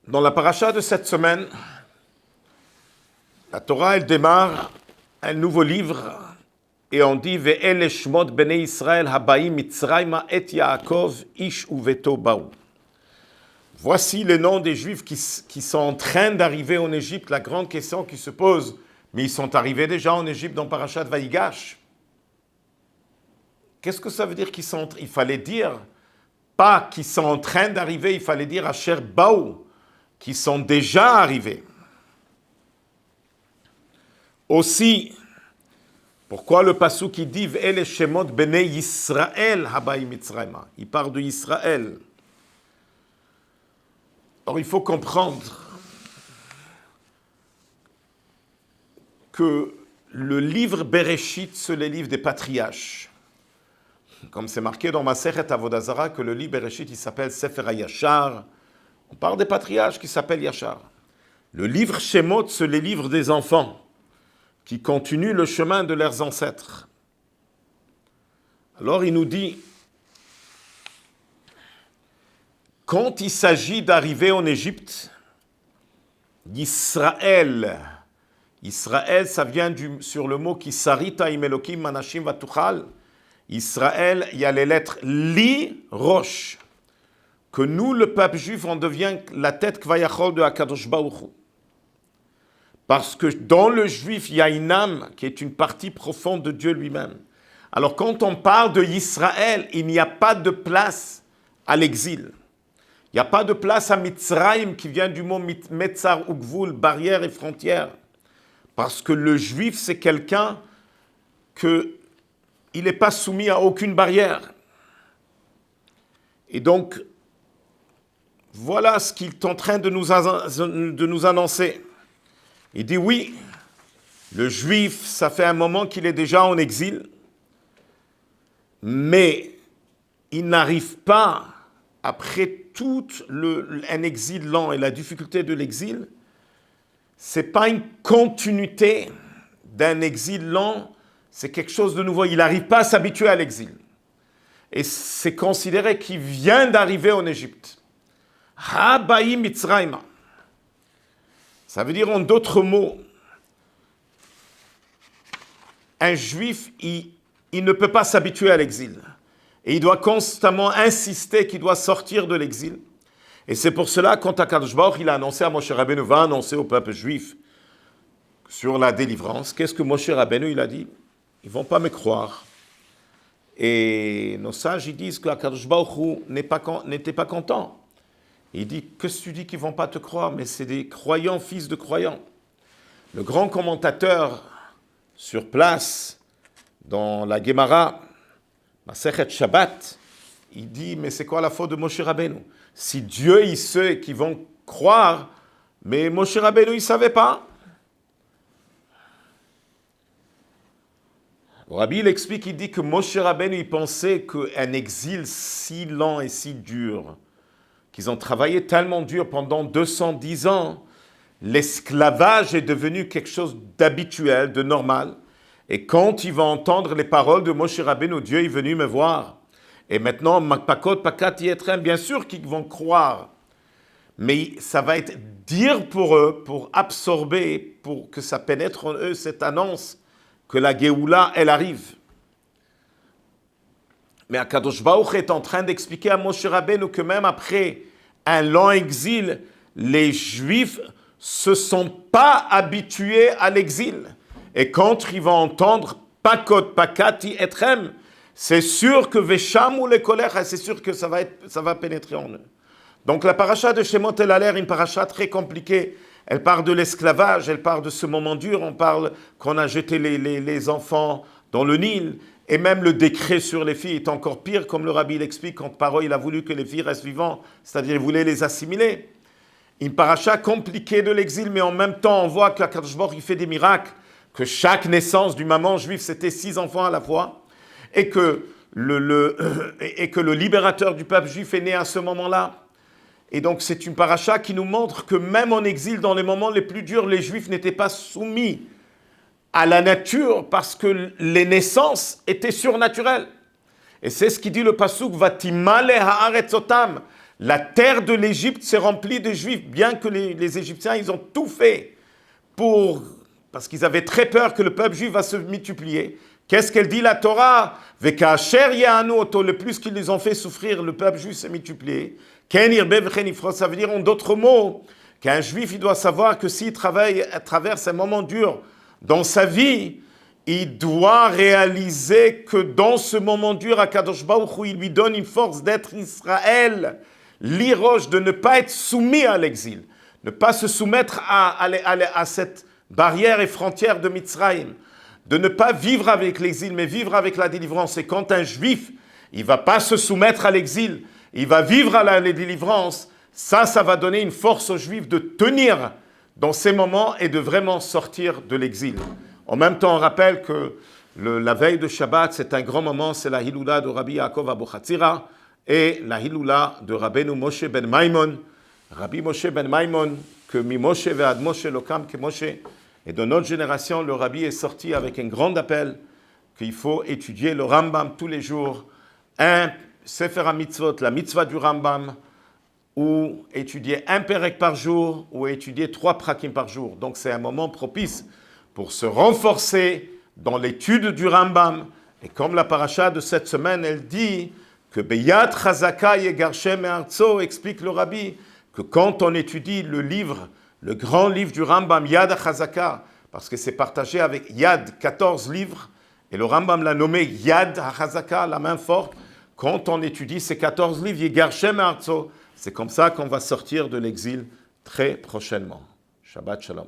Dans la paracha de cette semaine, la Torah, elle démarre un nouveau livre et on dit « Ve'ele shmot bnei Israël habaim mitzrayma et Yaakov ish uveto baou ». Voici les noms des Juifs qui sont en train d'arriver en Égypte. La grande question qui se pose, mais ils sont arrivés déjà en Égypte dans Parashat Vaïgash. Qu'est-ce que ça veut dire qu'ils sont... Il fallait dire, pas qu'ils sont en train d'arriver, il fallait dire Asher Baou, qui sont déjà arrivés. Aussi, pourquoi le passuk qui dit Ve'ele shemot bnei Yisrael habaim mitzrayma? Il parle de Israël. Alors il faut comprendre que le livre Bereshit, c'est le livre des patriarches. Comme c'est marqué dans Masechet Avodah Zarah que le livre Bereshit, il s'appelle Sefer HaYashar. On parle des patriarches qui s'appellent Yashar. Le livre Shemot, c'est le livre des enfants qui continuent le chemin de leurs ancêtres. Alors il nous dit, quand il s'agit d'arriver en Égypte, Israël, ça vient sur le mot Kisarita imelokim manashim vatuchal. Israël, il y a les lettres Li, Rosh, que nous, le peuple juif, on devient la tête Kvayachol de Hakadosh Baruch Hu. Parce que dans le juif, il y a une âme qui est une partie profonde de Dieu lui-même. Alors quand on parle de Israël, il n'y a pas de place à l'exil. Il n'y a pas de place à Mitzrayim, qui vient du mot Metzar ou Gvul, barrière et frontière. Parce que le juif, c'est quelqu'un il n'est pas soumis à aucune barrière. Et donc, voilà ce qu'il est en train de nous annoncer. Il dit oui, le juif, ça fait un moment qu'il est déjà en exil, mais il n'arrive pas, après tout un exil lent et la difficulté de l'exil, ce n'est pas une continuité d'un exil lent, c'est quelque chose de nouveau. Il n'arrive pas à s'habituer à l'exil. Et c'est considéré qu'il vient d'arriver en Égypte. Habaim Mitzrayma. Ça veut dire en d'autres mots, un juif, il ne peut pas s'habituer à l'exil. Et il doit constamment insister qu'il doit sortir de l'exil. Et c'est pour cela, quand HaKadosh Baruch il a annoncé à Moshe Rabbeinu, va annoncer au peuple juif sur la délivrance, qu'est-ce que Moshe Rabbeinu il a dit? Ils ne vont pas me croire. Et nos sages, ils disent que HaKadosh Baruch n'était pas content. Il dit, qu'est-ce que tu dis qu'ils ne vont pas te croire? Mais c'est des croyants, fils de croyants. Le grand commentateur sur place, dans la Gemara, Masechet Shabbat, il dit, mais c'est quoi la faute de Moshe Rabbeinu? Si Dieu, il sait qu'ils vont croire, mais Moshe Rabbeinu, il ne savait pas. Le Rabbi, il explique, il dit que Moshe Rabbeinu, il pensait qu'un exil si lent et si dur, qu'ils ont travaillé tellement dur pendant 210 ans, l'esclavage est devenu quelque chose d'habituel, de normal. Et quand il va entendre les paroles de Moshe Rabbeinu, Dieu est venu me voir. Et maintenant, Makpakot, Pakat, Yetrem, bien sûr qu'ils vont croire. Mais ça va être dire pour eux, pour absorber, pour que ça pénètre en eux cette annonce que la Géoula, elle arrive. Mais HaKadosh Baruch est en train d'expliquer à Moshe Rabbeinu que même après un long exil, les Juifs ne se sont pas habitués à l'exil. Et quand ils vont entendre Pakot, Pakati, Etrem, c'est sûr que Vesham ou les colères, c'est sûr que ça va pénétrer en eux. Donc la paracha de Shemot, elle a l'air une paracha très compliquée. Elle parle de l'esclavage, elle parle de ce moment dur, on parle qu'on a jeté les enfants dans le Nil, et même le décret sur les filles est encore pire, comme le Rabbi l'explique, quand Paro il a voulu que les filles restent vivantes, c'est-à-dire il voulait les assimiler. Une paracha compliquée de l'exil, mais en même temps on voit qu'Akadosh Baruch il fait des miracles, que chaque naissance d'une maman juive c'était 6 enfants à la fois, et que le libérateur du peuple juif est né à ce moment-là. Et donc c'est une paracha qui nous montre que même en exil, dans les moments les plus durs, les Juifs n'étaient pas soumis à la nature parce que les naissances étaient surnaturelles. Et c'est ce qui dit le pasuk, Vatimale haaretzotam. La terre de l'Égypte s'est remplie de Juifs, bien que les Égyptiens, ils ont tout fait parce qu'ils avaient très peur que le peuple juif va se multiplier. Qu'est-ce qu'elle dit la Torah? Le plus qu'ils les ont fait souffrir, le peuple juif s'est multiplié. Ça veut dire en d'autres mots qu'un juif, il doit savoir que s'il traverse un moment dur dans sa vie, il doit réaliser que dans ce moment dur, Akadosh Baruch Hu, il lui donne une force d'être Israël, l'iroche, de ne pas être soumis à l'exil, ne pas se soumettre à cette barrière et frontière de Mitzrayim, de ne pas vivre avec l'exil, mais vivre avec la délivrance. Et quand un juif, il ne va pas se soumettre à l'exil, il va vivre à la délivrance, ça va donner une force aux juifs de tenir dans ces moments et de vraiment sortir de l'exil. En même temps, on rappelle que la veille de Shabbat, c'est un grand moment, c'est la Hiloula de Rabbi Yaakov Abuchatzira et la Hiloula de Rabbeinu Moshe ben Maimon. Rabbi Moshe ben Maimon, que mi Moshe ve'ad Moshe lokam ke Moshe. Et de notre génération, le Rabbi est sorti avec un grand appel qu'il faut étudier le Rambam tous les jours, un Sefer HaMitzvot, la mitzvah du Rambam, ou étudier un Perek par jour, ou étudier 3 prakim par jour. Donc c'est un moment propice pour se renforcer dans l'étude du Rambam. Et comme la paracha de cette semaine, elle dit que Beyat Chazaka Yegarshem Me'artso, explique le Rabbi, que quand on étudie le livre, le grand livre du Rambam, Yad HaChazaka, parce que c'est partagé avec Yad, 14 livres, et le Rambam l'a nommé Yad HaChazaka, la main forte. Quand on étudie ces 14 livres, Yegarshem Me'artso, c'est comme ça qu'on va sortir de l'exil très prochainement. Shabbat Shalom.